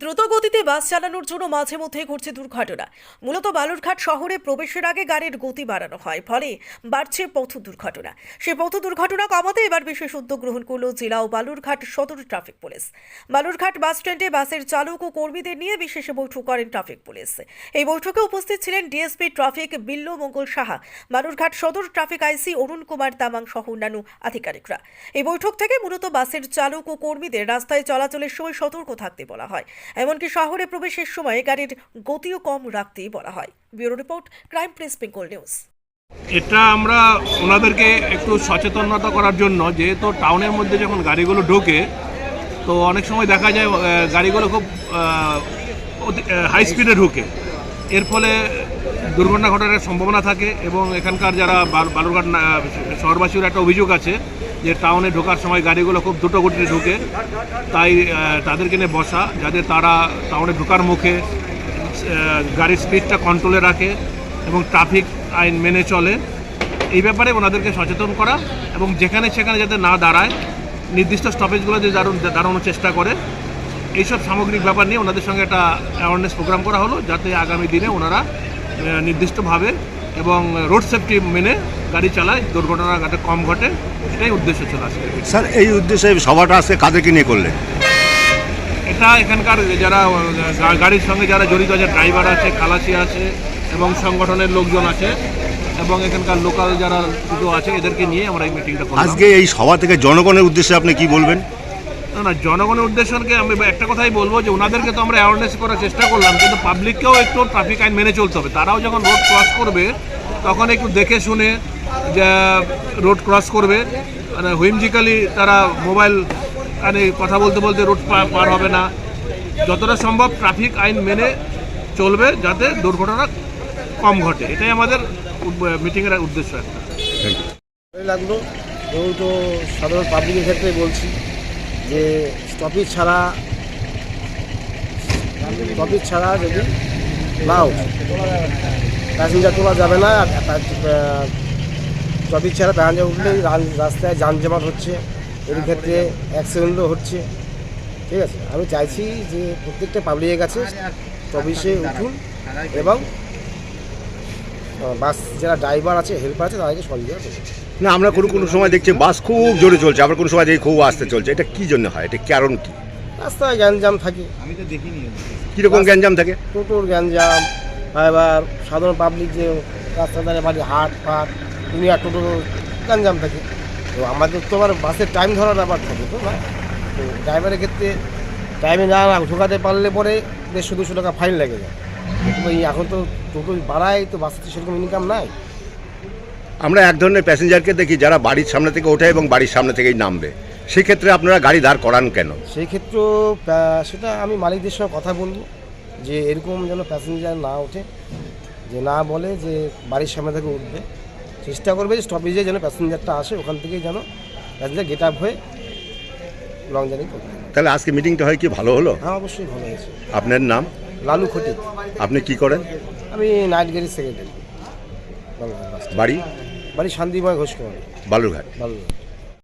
দ্রুত গতিতে বাস চালানোর জন্য মাঝে মধ্যে ঘটছে দুর্ঘটনা। মূলত বালুরঘাট শহরে প্রবেশের আগে গাড়ির গতি বাড়ানো হয়, ফলে বাড়ছে পথ দুর্ঘটনা। সেই পথ দুর্ঘটনা কমাতে এবার বিশেষ উদ্যোগ গ্রহণ করল জেলা ও বালুরঘাট সদর ট্রাফিক পুলিশ। বালুরঘাট বাস স্ট্যান্ডে বাসের চালক ও কর্মীদের নিয়ে বিশেষ বৈঠক করেন ট্রাফিক পুলিশ। এই বৈঠকে উপস্থিত ছিলেন ডিএসপি ট্রাফিক বিল্ল মঙ্গল সাহা, বালুরঘাট সদর ট্রাফিক আইসি অরুণ কুমার তামাং সহ অন্যান্য আধিকারিকরা। এই বৈঠক থেকে মূলত বাসের চালক ও কর্মীদের রাস্তায় চলাচলের সময় সতর্ক থাকতে বলা হয়, এমনকি শহরে প্রবেশের সময় গাড়ির গতিও কম রাখতেই বলা হয়। Bureau report, crime press Bengal news. এটা আমরা ওনাদেরকে একটু সচেতনতা করার জন্য, যেহেতু টাউনের মধ্যে যখন গাড়িগুলো ঢোকে তো অনেক সময় দেখা যায় গাড়িগুলো খুব হাই স্পিডে ঢোকে, এর ফলে দুর্ঘটনা ঘটার সম্ভাবনা থাকে। এবং এখানকার যারা বালুরঘাট শহরবাসীর একটা অভিযোগ আছে যে টাউনে ঢোকার সময় গাড়িগুলো খুব দ্রুত গতিতে ঢোকে, তাই তাদেরকে নিয়ে বসা, যাতে তারা টাউনে ঢোকার মুখে গাড়ির স্পিডটা কন্ট্রোলে রাখে এবং ট্রাফিক আইন মেনে চলে। এই ব্যাপারে ওনাদেরকে সচেতন করা এবং যেখানে সেখানে যাতে না দাঁড়ায়, নির্দিষ্ট স্টপেজগুলোতে দাঁড়ানোর চেষ্টা করে, এইসব সামগ্রিক ব্যাপার নিয়ে ওনাদের সঙ্গে একটা অ্যাওয়ারনেস প্রোগ্রাম করা হলো, যাতে আগামী দিনে ওনারা নির্দিষ্টভাবে এবং রোড সেফটি মেনে গাড়ি চালায়, দুর্ঘটনা যাতে কম ঘটে, এটাই উদ্দেশ্য ছিল আজকে। স্যার, এই উদ্দেশ্যে সভাটা আজকে কাদেরকে নিয়ে করলেন? এটা এখানকার যারা গাড়ির সঙ্গে যারা জড়িত আছে, ড্রাইভার আছে, খালাসি আছে এবং সংগঠনের লোকজন আছে এবং এখানকার লোকাল যারা দুটো আছে, এদেরকে নিয়ে আমরা এই মিটিংটা করলাম। আজকে এই সভা থেকে জনগণের উদ্দেশ্যে আপনি কি বলবেন? না, জনগণের উদ্দেশ্যকে আমি একটা কথাই বলবো যে ওনাদেরকে তো আমরা অ্যাওয়ারনেস করার চেষ্টা করলাম, কিন্তু পাবলিককেও একটু ট্রাফিক আইন মেনে চলতে হবে। তারাও যখন রোড ক্রস করবে তখন একটু দেখে শুনে যে রোড ক্রস করবে, মানে হুইমজিক্যালি তারা মোবাইল কথা বলতে বলতে রোড পার হবে না। যতটা সম্ভব ট্রাফিক আইন মেনে চলবে, যাতে দুর্ঘটনা কম ঘটে, এটাই আমাদের মিটিংয়ের উদ্দেশ্য। একটা লাগলো তো সাধারণ পাবলিকের ক্ষেত্রে বলছি যে স্টপেজ ছাড়া যদি না প্যাসেঞ্জার তোলা যাবে না। স্টপেজ ছাড়া প্যাসেঞ্জার উঠলেই রাস্তায় যানজট হচ্ছে, এর ক্ষেত্রে অ্যাক্সিডেন্টও হচ্ছে। ঠিক আছে, আমি চাইছি যে প্রত্যেকটা পাবলিকের কাছে স্টপেজে উঠুন এবং বাস যারা ড্রাইভার আছে, হেল্পার আছে, তাদেরকে সহযোগিতা করুন। না, আমরা কোনো সময় দেখছি বাস খুব জোরে চলছে, আবার কোনো সময় দেখি খুব আস্তে চলছে। এটা কী জন্য হয়? এটা কারণ কি? রাস্তায় গ্যাঞ্জাম থাকে। আমি তো দেখিনি। কীরকম গ্যাঞ্জাম থাকে? টোটোর গ্যাঞ্জাম, এবার সাধারণ পাবলিক যে রাস্তা ধারে বাড়ি হাট ফাট দুনিয়া টোটো গ্যাঞ্জাম থাকে। তো আমাদের তো আবার বাসের টাইম ধরার ব্যাপার থাকে, তো না, তো ড্রাইভারের ক্ষেত্রে টাইমে না ঢোকাতে পারলে পরে 150-200 টাকা ফাইন লেগে যায়। এখন তো টোটো বাড়ায়, তো বাসে তো সেরকম ইনকাম নাই। আমরা এক ধরনের প্যাসেঞ্জারকে দেখি যারা বাড়ির সামনে থেকে ওঠে এবং বাড়ির সামনে থেকেই নামবে, সেক্ষেত্রে আপনারা গাড়ি দাঁড় করান কেন? সেই ক্ষেত্রেও সেটা আমি মালিকদের সঙ্গে কথা বলবো যে এরকম যেন প্যাসেঞ্জার না ওঠে, যে না বলে যে বাড়ির সামনে থেকে উঠবে, চেষ্টা করবে যে স্টপেজে যেন প্যাসেঞ্জারটা আসে, ওখান থেকেই যেন প্যাসেঞ্জার গেট আপ হয়ে লং জার্নি করবে। তাহলে আজকে মিটিংটা হয় কি ভালো হলো? হ্যাঁ, অবশ্যই ভালো হয়েছে। আপনার নাম? লালু খটিক। আপনি কি করেন? আমি নাইট গাড়ির সেক্রেটারি। বাড়ি? শান্তিময় ঘোষ কুমার, বালুরঘাট। বালুরঘাট।